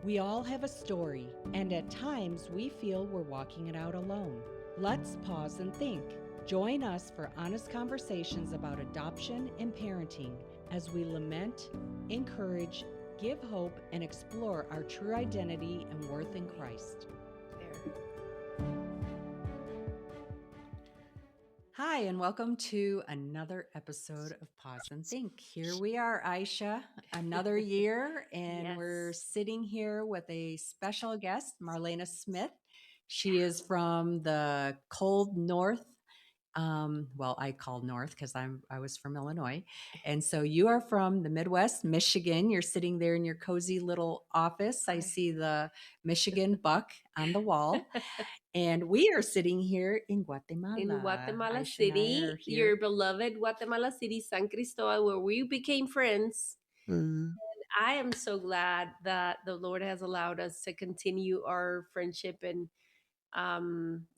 We all have a story, and at times we feel we're walking it out alone. Let's pause and think. Join us for honest conversations about adoption and parenting as we lament, encourage, give hope, and explore our true identity and worth in Christ. Hi, and welcome to another episode of Pause and Think. Here we are, Aisha, another year, and we're Yes. sitting here with a special guest, Marlena Smith. She is from the cold north. Well, I call north because I was from Illinois, and so you are from the Midwest, Michigan. You're sitting there in your cozy little office. I see the Michigan buck on the wall. And we are sitting here in In Guatemala. Guatemala Aisha and I are City, here. your beloved Guatemala City, San Cristobal, where we became friends. Mm. I am so glad that the Lord has allowed us to continue our friendship. And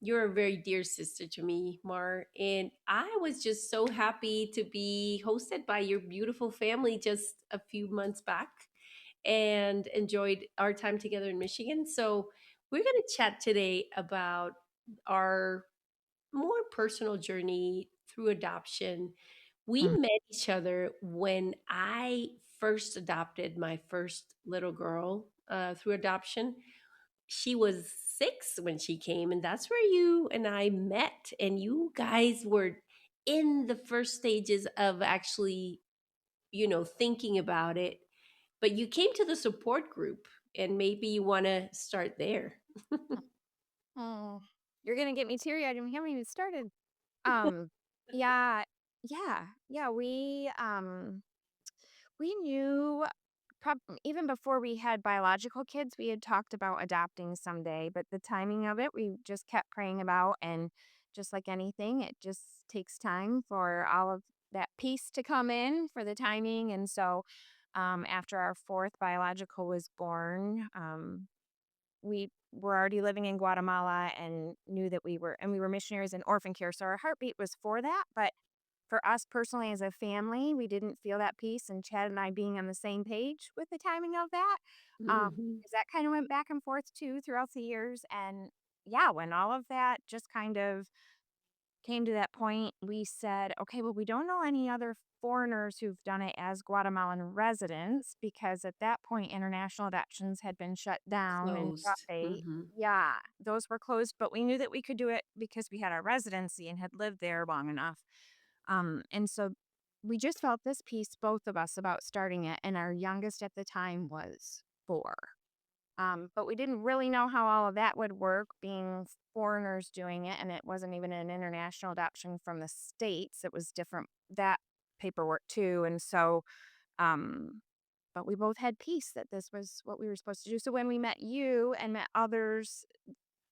you're a very dear sister to me, Mar. And I was just so happy to be hosted by your beautiful family just a few months back and enjoyed our time together in Michigan. So we're going to chat today about our more personal journey through adoption. We Mm. met each other when I first adopted my first little girl through adoption. She was 6 when she came, and that's where you and I met. And you guys were in the first stages of actually, thinking about it. But you came to the support group, and maybe you want to start there. Oh, you're gonna get me teary eyed, and we haven't even started. Um, yeah, yeah. We knew, even before we had biological kids, we had talked about adopting someday. But the timing of it, we just kept praying about, and just like anything, it just takes time for all of that piece to come in for the timing. And so, after our fourth biological was born, we were already living in Guatemala and knew that we were missionaries in orphan care. So our heartbeat was for that. But for us personally as a family, we didn't feel that peace. And Chad and I being on the same page with the timing of that, Hmm. because that kind of went back and forth too throughout the years. And yeah, when all of that just kind of came to that point, we said, okay, well, we don't know any other foreigners who've done it as Guatemalan residents because at that point, international adoptions had been shut down and Closed. Hmm. yeah, those were closed. But we knew that we could do it because we had our residency and had lived there long enough. And so we just felt this peace, both of us, about starting it. And our youngest at the time was 4. But we didn't really know how all of that would work, being foreigners doing it, and it wasn't even an international adoption from the States. It was different, that paperwork too. And so, um, but we both had peace that this was what we were supposed to do. So when we met you and met others,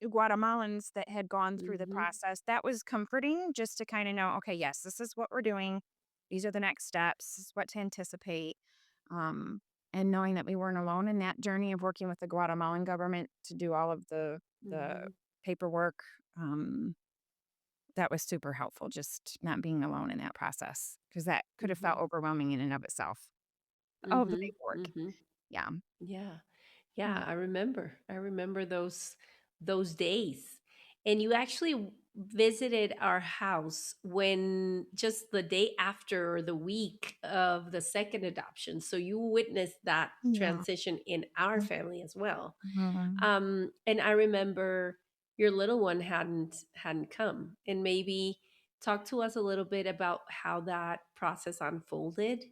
Guatemalans that had gone through the Hmm. process, that was comforting just to kind of know, okay, yes, this is what we're doing. These are the next steps, this is what to anticipate. Um, and knowing that we weren't alone in that journey of working with the Guatemalan government to do all of the Hmm. paperwork, um, that was super helpful. Just not being alone in that process because that could have felt Hmm. overwhelming in and of itself. Oh, the Hmm. paperwork, Hmm. yeah. Yeah. Yeah, Mm. I remember. I remember those days. And you actually visited our house when just the day after or the week of the second adoption. So you witnessed that Yeah. transition in our family as well. Mhm. And I remember your little one hadn't come. And maybe talk to us a little bit about how that process unfolded,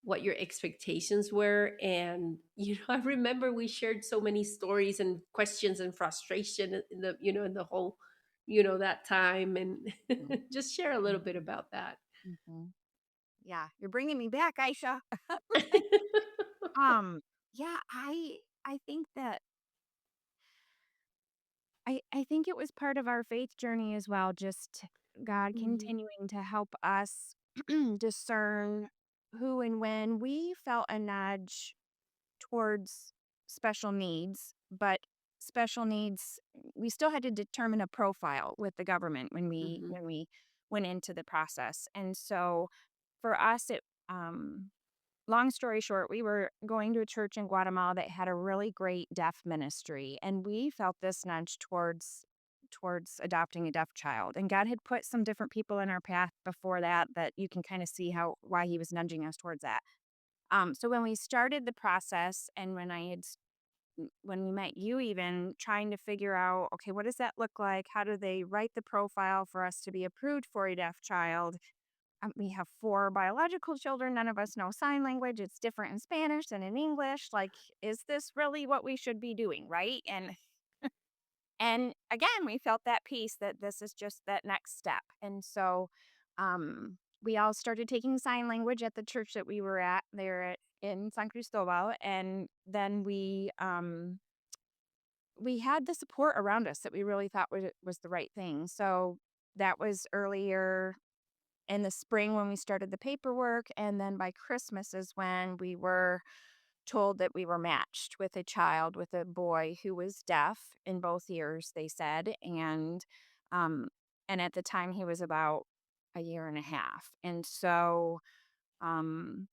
what your expectations were. And I remember we shared so many stories and questions and frustration in the whole that time. And Mhm. just share a little bit about that. Mhm. Yeah, you're bringing me back, Aisha. Um, yeah, I think that I think it was part of our faith journey as well, just God Mhm. continuing to help us discern who and when. We felt a nudge towards special needs, but special needs, we still had to determine a profile with the government when we Mhm. when we went into the process. And so for us, it long story short, we were going to a church in Guatemala that had a really great deaf ministry, and we felt this nudge towards adopting a deaf child. And God had put some different people in our path before that you can kind of see how why he was nudging us towards that. So when we started the process and when we met you, even trying to figure out, okay, what does that look like? How do they write the profile for us to be approved for a deaf child? We have four biological children. None of us know sign language. It's different in Spanish than in English. Like, is this really what we should be doing? Right. And again, we felt that peace that this is just that next step. And so we all started taking sign language at the church that we were at there in San Cristobal. And then we had the support around us that we really thought was the right thing. So that was earlier in the spring when we started the paperwork. And then by Christmas is when we were told that we were matched with a child, with a boy who was deaf in both ears, they said. Um, and at the time he was about a year and a half. And so, um,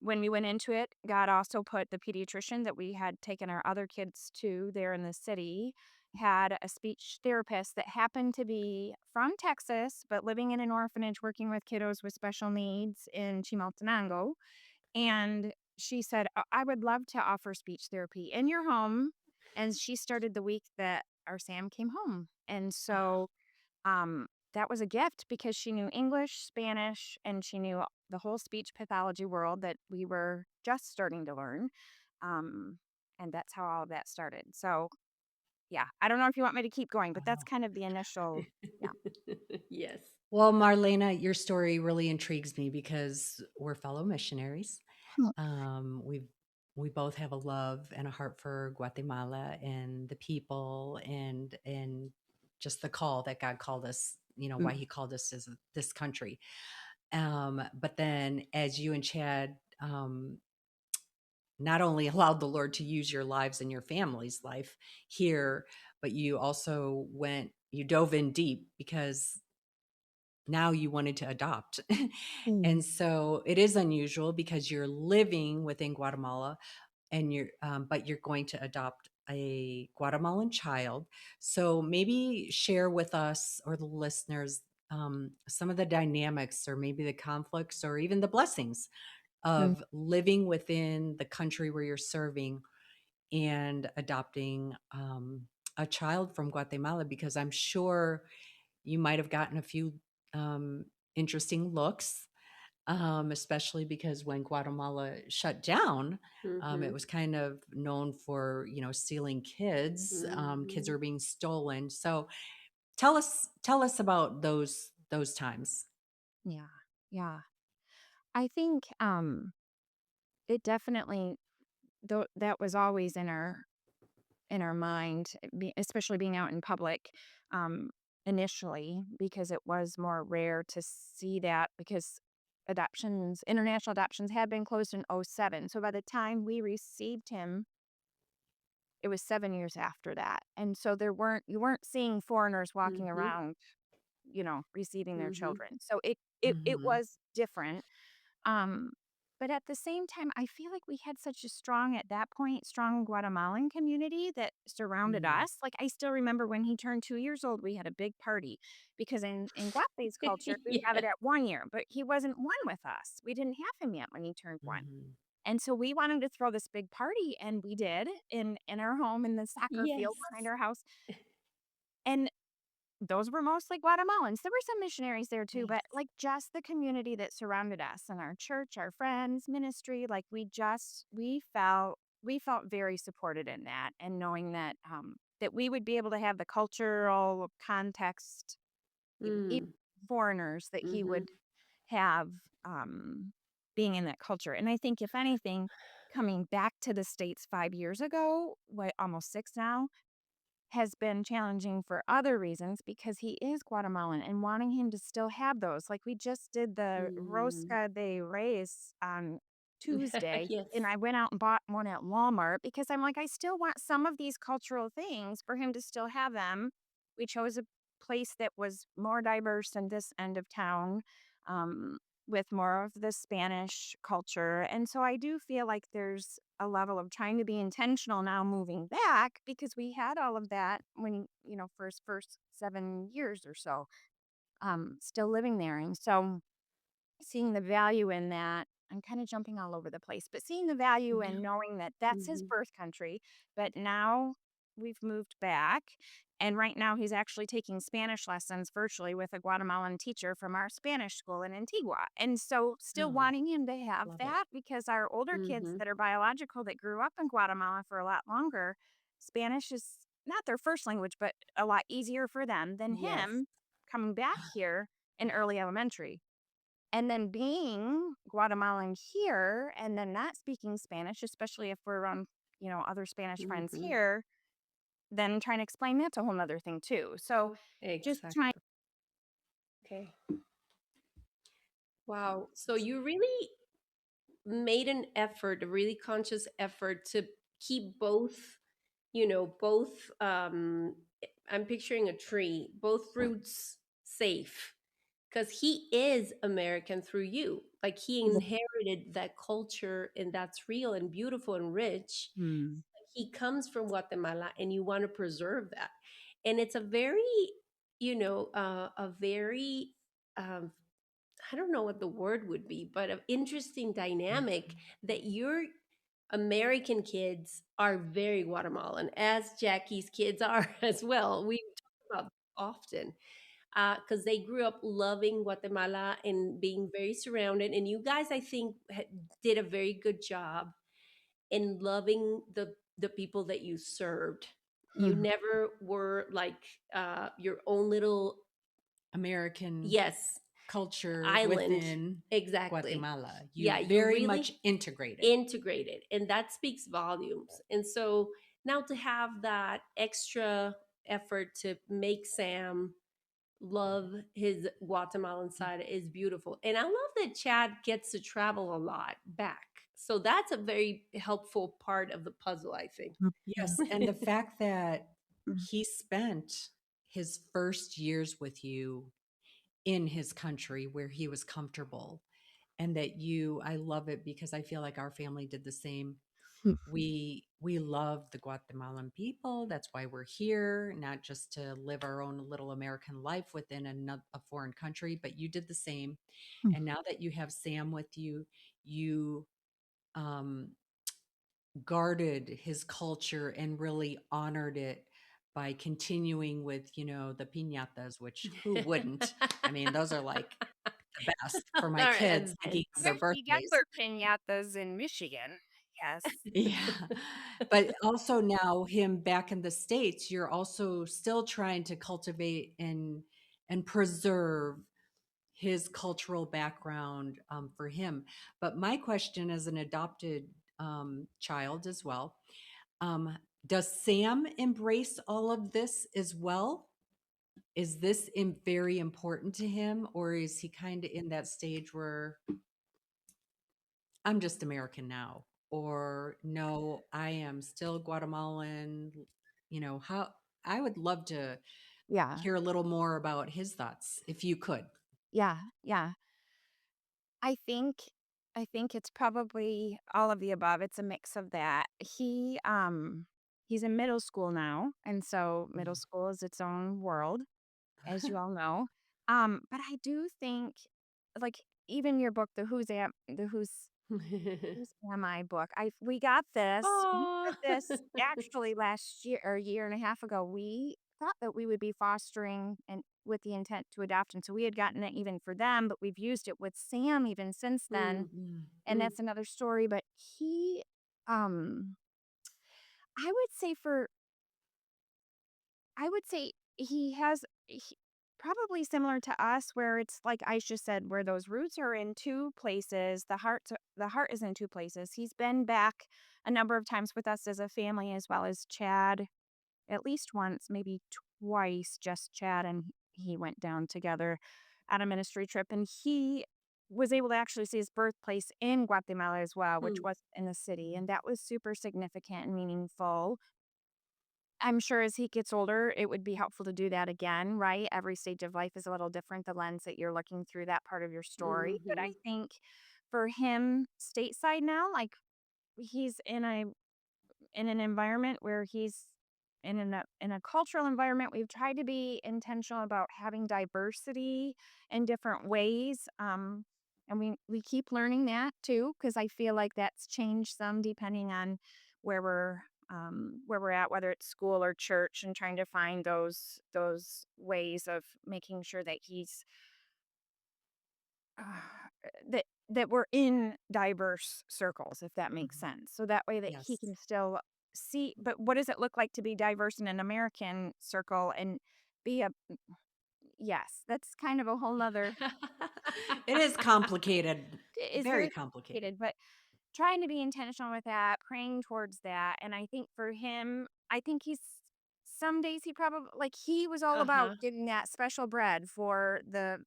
when we went into it, God also put the pediatrician that we had taken our other kids to there in the city, had a speech therapist that happened to be from Texas, but living in an orphanage working with kiddos with special needs in Chimaltenango. And she said, I would love to offer speech therapy in your home. And she started the week that our Sam came home. And so um, that was a gift because she knew English, Spanish, and she knew the whole speech pathology world that we were just starting to learn. Um, and that's how all of that started. So, yeah, I don't know if you want me to keep going, but that's Wow. kind of the initial. Yeah. Yes. Well, Marlena, your story really intrigues me because we're fellow missionaries. Hmm. We both have a love and a heart for Guatemala and the people and just the call that God called us. You know why Mm. He called us as this country. But then, as you and Chad not only allowed the Lord to use your lives and your family's life here, but you also you dove in deep because now you wanted to adopt. Mm. And so it is unusual because you're living within Guatemala and but you're going to adopt a Guatemalan child. So maybe share with us or the listeners some of the dynamics or maybe the conflicts or even the blessings Mm. of living within the country where you're serving and adopting a child from Guatemala, because I'm sure you might have gotten a few um, interesting looks, especially because when Guatemala shut down, it Mm-hmm. was kind of known for stealing kids. Kids Mm-hmm. are being stolen. So tell us about those times. Yeah. Yeah. I think it definitely, though, that was always in our mind, especially being out in public um, initially, because it was more rare to see that because international adoptions had been closed in '07. So by the time we received him, it was 7 years after that. And so you weren't seeing foreigners walking Mm-hmm. around, receiving their Mm-hmm. children. So it Hmm. was different. Um, but at the same time, I feel like we had such a strong, at that point, strong Guatemalan community that surrounded Mm. us. Like I still remember when he turned 2 years old, we had a big party because in Guate's culture, we have it Yes. at 1 year, but he wasn't one with us. We didn't have him yet when he turned one. Hmm. And so we wanted to throw this big party, and we did in our home in the soccer field Yes. behind our house. And those were mostly Guatemalans. There were some missionaries there too, Yes. but like just the community that surrounded us and our church, our friends, ministry, like we felt very supported in that, and knowing that that we would be able to have the cultural context, even Mm. foreigners that he Mm-hmm. would have being in that culture. And I think if anything, coming back to the States 5 years ago, what almost six now, has been challenging for other reasons because he is Guatemalan and wanting him to still have those. Like we just did the Mm. Rosca de Reyes on Tuesday, and Yes. I went out and bought one at Walmart because I'm like, I still want some of these cultural things for him to still have them. We chose a place that was more diverse than this end of town. Um, with more of the Spanish culture. And so I do feel like there's a level of trying to be intentional now moving back because we had all of that when, for his first 7 years or so, still living there. And so seeing the value in that, I'm kind of jumping all over the place, but seeing the value in Yeah. knowing that that's his Mhm. birth country, but now we've moved back. And right now he's actually taking Spanish lessons virtually with a Guatemalan teacher from our Spanish school in Antigua. And so still Oh, wanting him to have love it. that because our older kids Mhm. that are biological that grew up in Guatemala for a lot longer, Spanish is not their first language, but a lot easier for them than Yes. him coming back here in early elementary. And then being Guatemalan here and then not speaking Spanish, especially if we're around, other Spanish friends Mhm. here, then trying to explain that's a whole nother thing too. So just trying. Exactly. Okay. Wow. So you really made an effort, a really conscious effort to keep both, both I'm picturing a tree, both roots safe because he is American through you. Like he inherited that culture and that's real and beautiful and rich. Hmm. He comes from Guatemala and you want to preserve that. And it's a very, a very um, I don't know what the word would be, but an interesting dynamic that your American kids are very Guatemalan, as Jackie's kids are as well. We talk about this often because they grew up loving Guatemala and being very surrounded. And you guys, I think, did a very good job in loving the people that you served. You Mhm. never were like your own little American yes culture island. within Exactly. Guatemala. Yeah, You you very much really integrated. integrated, and that speaks volumes. And so now to have that extra effort to make Sam love his Guatemalan side is beautiful. And I love that Chad gets to travel a lot back. So that's a very helpful part of the puzzle, I think. Yes, and the fact that he spent his first years with you in his country where he was comfortable, and that you I love it because I feel like our family did the same. We love the Guatemalan people. That's why we're here, not just to live our own little American life within a foreign country, but you did the same. And now that you have Sam with you, you um guarded his culture and really honored it by continuing with, the piñatas, which who wouldn't? I mean, those are like the best for All my right. kids thinking of their You got birthdays. their pinatas in Michigan. Yes. Yeah. But also now him back in the States, you're also still trying to cultivate and preserve his cultural background for him. But my question as an adopted child as well, um, does Sam embrace all of this as well? Is this very important to him, or is he kind of in that stage where I'm just American now, or no, I am still Guatemalan? How I would love to Yeah. hear a little more about his thoughts if you could. Yeah. Yeah. I think I think it's probably all of the above. It's a mix of that. He's in middle school now, and so middle Mm. school is its own world, as you all know. But I do think like even your book, Who's Am I book. We Oh. did this actually last year or a year and a half ago. We thought that we would be fostering and with the intent to adopt. And so we had gotten it even for them, but we've used it with Sam even since then. Mm, Mm. And mm. that's another story. But um, I would say he has probably similar to us, where it's like I just said, where those roots are in two places. The heart is in two places. He's been back a number of times with us as a family, as well as Chad, at least once, maybe twice. Just Chad and he went down together on a ministry trip, and he was able to actually see his birthplace in Guatemala as well, which Mm. was in the city, and that was super significant and meaningful. I'm sure as he gets older, it would be helpful to do that again, right? Every stage of life is a little different, the lens that you're looking through that part of your story. But I Mm-hmm. think for him, stateside now, like he's in an environment where he's in a cultural environment. We've tried to be intentional about having diversity in different ways. And we keep learning that too, because I feel like that's changed some depending on where we're at, whether it's school or church, and trying to find those ways of making sure that he's that we're in diverse circles, if that makes Mhm. sense. So that way that he Yes. can still see, but what does it look like to be diverse in an American circle and be a yes, that's kind of a whole nother It is complicated, it's very very complicated. complicated, but trying to be intentional with that, praying towards that. And I think for him, I think he's some days he probably like he was all about Uh-huh. getting that special bread for the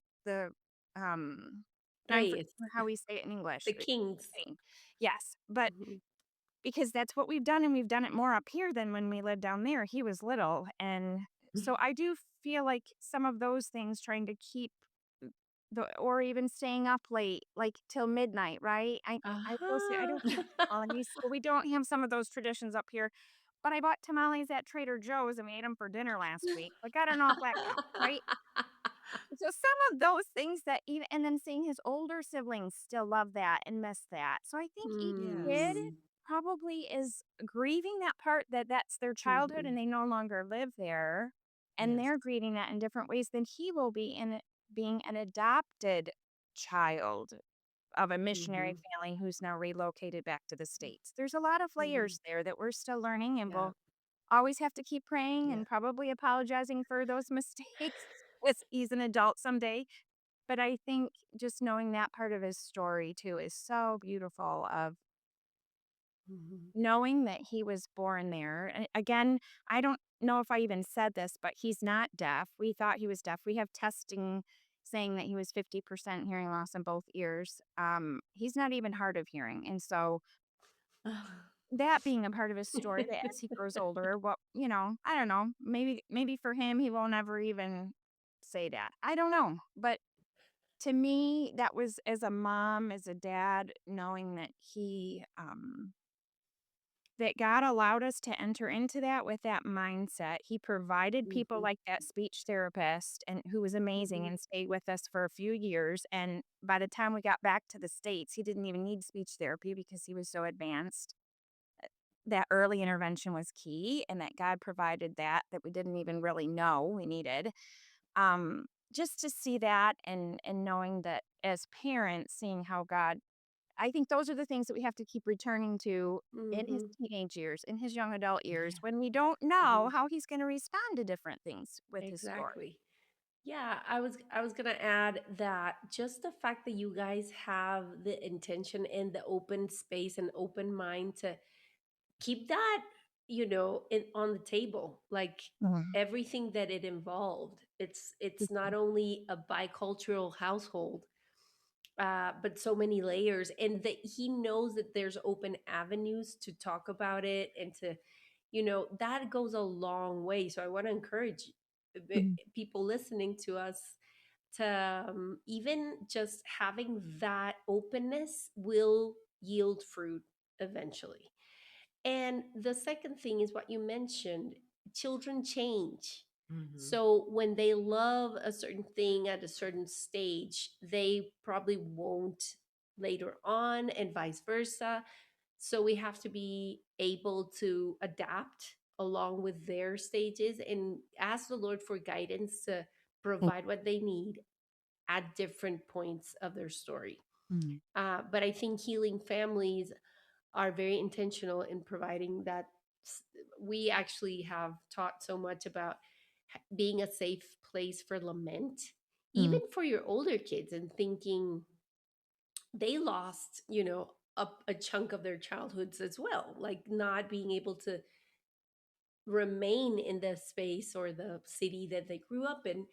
um I forget Reyes, how we say it in English. the kings. Thing. Yes, but Mhm. because that's what we've done and we've done it more up here than when we lived down there. He was little. And so I do feel like some of those things trying to keep the or even staying up late, like till midnight, right? I will say I Uh-huh. don't keep tamales, so we don't have some of those traditions up here. But I bought tamales at Trader Joe's and we ate them for dinner last week. Like I don't know if that counts, right? So some of those things that even and then seeing his older siblings still love that and miss that. So I think each kid Yes. Mm. probably is grieving that part that that's their childhood and Mhm. they no longer live there. And Yes. they're grieving that in different ways than he will be in being an adopted child of a missionary Mhm. family who's now relocated back to the States. There's a lot of Mhm. layers there that we're still learning and Yeah. we'll always have to keep praying Yeah. and probably apologizing for those mistakes with he's an adult someday. But I think just knowing that part of his story too is so beautiful of Mhm. knowing that he was born there. Again, I don't know if I even said this, but he's not deaf. We thought he was deaf. We have testing saying that he was 50% hearing loss in both ears. He's not even hard of hearing. And so that being a part of his story that as he grows older, what I don't know, maybe for him he will never even say that. I don't know. But to me, that was as a mom, as a dad, knowing that that God allowed us to enter into that with that mindset. He provided people Mhm. like that speech therapist and who was amazing Mhm. and stayed with us for a few years. And by the time we got back to the States, he didn't even need speech therapy because he was so advanced. That early intervention was key and that God provided that we didn't even really know we needed. Um, just to see that and knowing that as parents, seeing how God I think those are the things that we have to keep returning to in his Mhm. teenage years, in his young adult years, Yeah. when we don't know Mhm. how he's going to respond to different things with his story. Exactly. Yeah, I was gonna add that just the fact that you guys have the intention and the open space and open mind to keep that, on the table, like Mhm. everything that it involved. It's not only a bicultural household, but so many layers, and that he knows that there's open avenues to talk about it and to, that goes a long way. So I want to encourage Mhm. people listening to us to, even just having that openness will yield fruit eventually. And the second thing is what you mentioned: children change. Mhm. So when they love a certain thing at a certain stage, they probably won't later on, and vice versa. So we have to be able to adapt along with their stages and ask the Lord for guidance to provide what they need at different points of their story. Mhm. But I think healing families are very intentional in providing that. We actually have taught so much about being a safe place for lament, even Mhm. for your older kids, and thinking they lost, a chunk of their childhoods as well, like not being able to remain in the space or the city that they grew up in,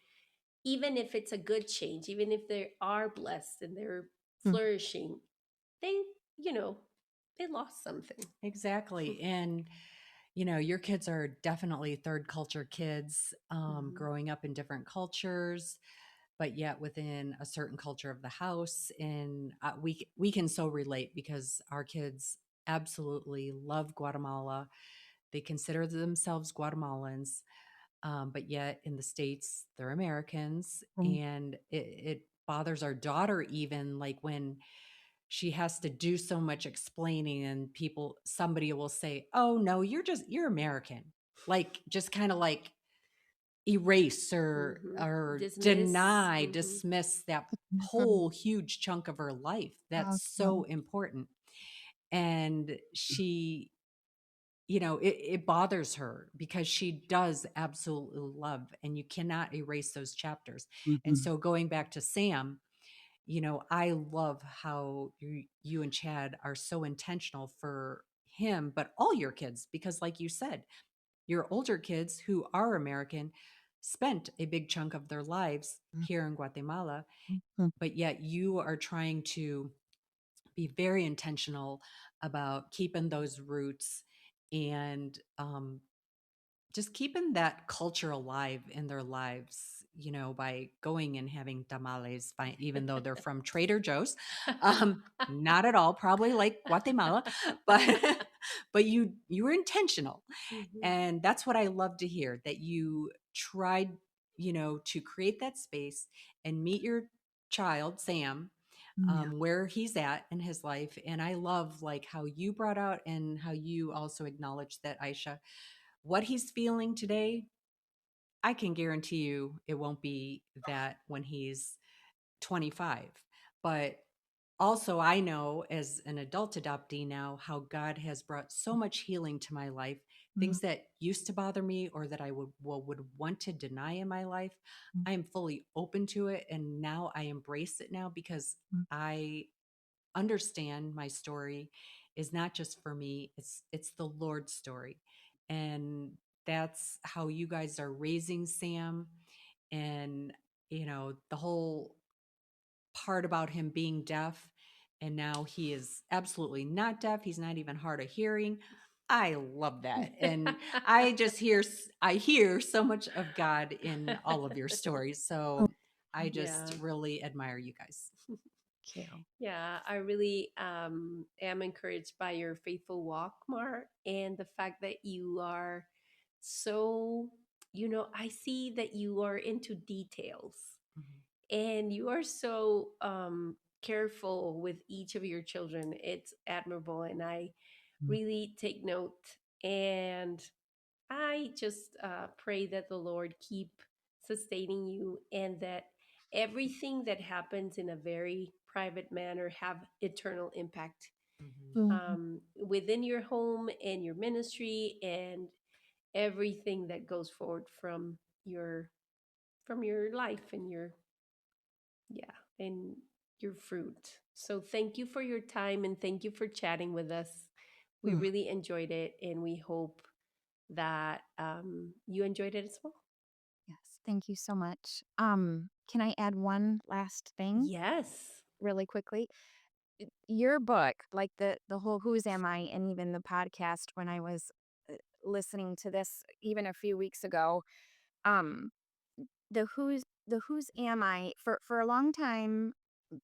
even if it's a good change, even if they are blessed and they're Mhm. flourishing, they, you know, they lost something. Exactly. And your kids are definitely third culture kids, Mhm. growing up in different cultures, but yet within a certain culture of the house. And we can so relate because our kids absolutely love Guatemala. They consider themselves Guatemalans, but yet in the States, they're Americans. Mm. And it bothers our daughter, even like when she has to do so much explaining, and somebody will say, "Oh, no, you're American." Like, just kind of like erase Mhm. or Dismiss. Mhm. dismiss that Mhm. whole huge chunk of her life Oh, that's no. so important. And it bothers her because she does absolutely love, and you cannot erase those chapters. And Mhm. so going back to Sam, I love how you and Chad are so intentional for him, but all your kids, because like you said, your older kids who are American spent a big chunk of their lives here in Guatemala, Mhm. but yet you are trying to be very intentional about keeping those roots and just keeping that culture alive in their lives, by going and having tamales, even though they're from Trader Joe's. Not at all, probably like Guatemala, but but you were intentional. Mhm. And that's what I love to hear, that you tried, to create that space and meet your child, Sam, Yeah. where he's at in his life. And I love like how you brought out and how you also acknowledged that, Aisha, what he's feeling today, I can guarantee you it won't be that when he's 25. But also, I know as an adult adoptee now how God has brought so much healing to my life. Mm. Things that used to bother me or that I would want to deny in my life, Mm. I am fully open to it, and now I embrace it now because Mm. I understand my story is not just for me, it's the Lord's story. And that's how you guys are raising Sam. And the whole part about him being deaf, and now he is absolutely not deaf, he's not even hard of hearing. I love that. And I hear so much of God in all of your stories. Mm. So I just Yeah. really admire you guys. Thank you. Yeah, I really am encouraged by your faithful walk, Mar, and the fact that you are so, I see that you are into details Mhm. and you are so careful with each of your children. It's admirable, and I Mm. really take note. And I just pray that the Lord keep sustaining you, and that everything that happens in a very private manner have eternal impact Mhm. Mhm. within your home and your ministry and everything that goes forward your from your life and your, yeah, and your fruit. So thank you for your time and thank you for chatting with us. We Mm. really enjoyed it, and we hope that you enjoyed it as well. Yes. Thank you so much. Can I add one last thing Yes. really quickly? Your book, like the whole "Whose Am I?" and even the podcast when I was listening to this even a few weeks ago, um, the whose am I for a long time,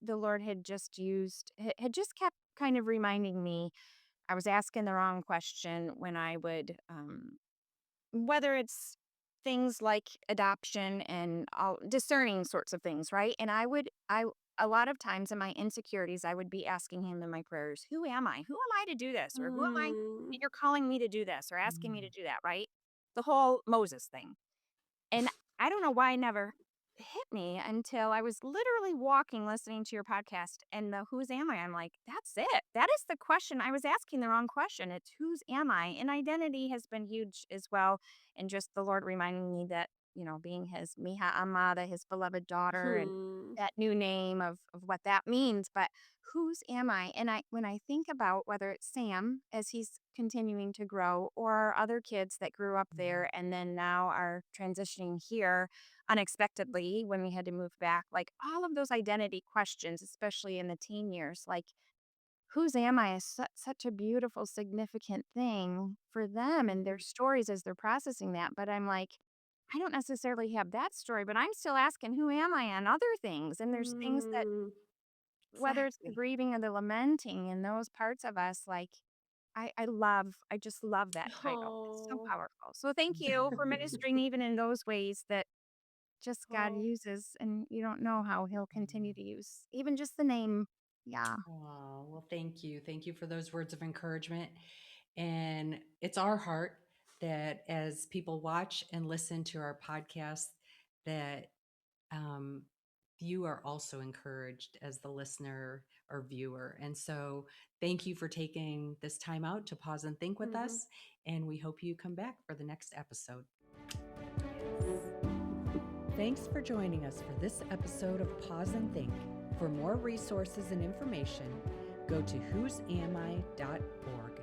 the Lord had had just kept kind of reminding me I was asking the wrong question when I would whether it's things like adoption and all discerning sorts of things, right? And I a lot of times in my insecurities, I would be asking him in my prayers, "Who am I? Who am I to do this? Or who am I Mm. that you're calling me to do this or asking me to Mm. do that?" Right? The whole Moses thing. And I don't know why it never hit me until I was literally walking, listening to your podcast, and the "Whose am I?" I'm like, that's it. That is the question. I was asking the wrong question. It's "Whose am I?" And identity has been huge as well. And just the Lord reminding me that, being his Mija Amada, his beloved daughter, and Hmm. that new name of what that means. But whose am I? And when I think about whether it's Sam as he's continuing to grow or our other kids that grew up Mhm. there and then now are transitioning here unexpectedly when we had to move back, like all of those identity questions, especially in the teen years, like whose am I is such a beautiful, significant thing for them and their Mhm. stories as they're processing that. But I'm like, I don't necessarily have that story, but I'm still asking, who am I on other things? And there's things that, Mm, whether it's the exactly. grieving or the lamenting and those parts of us, like, I just love that title. It's so Oh. powerful. So thank you for ministering even in those ways that just God Oh. uses, and you don't know how he'll continue to use even just the name. Yeah. Oh, well, thank you. Thank you for those words of encouragement. And it's our heart that as people watch and listen to our podcast, that um, you are also encouraged as the listener or viewer. And so thank you for taking this time out to pause and think with Mhm. us. And we hope you come back for the next episode. Yes. Thanks for joining us for this episode of Pause and Think. For more resources and information, go to whosami.org.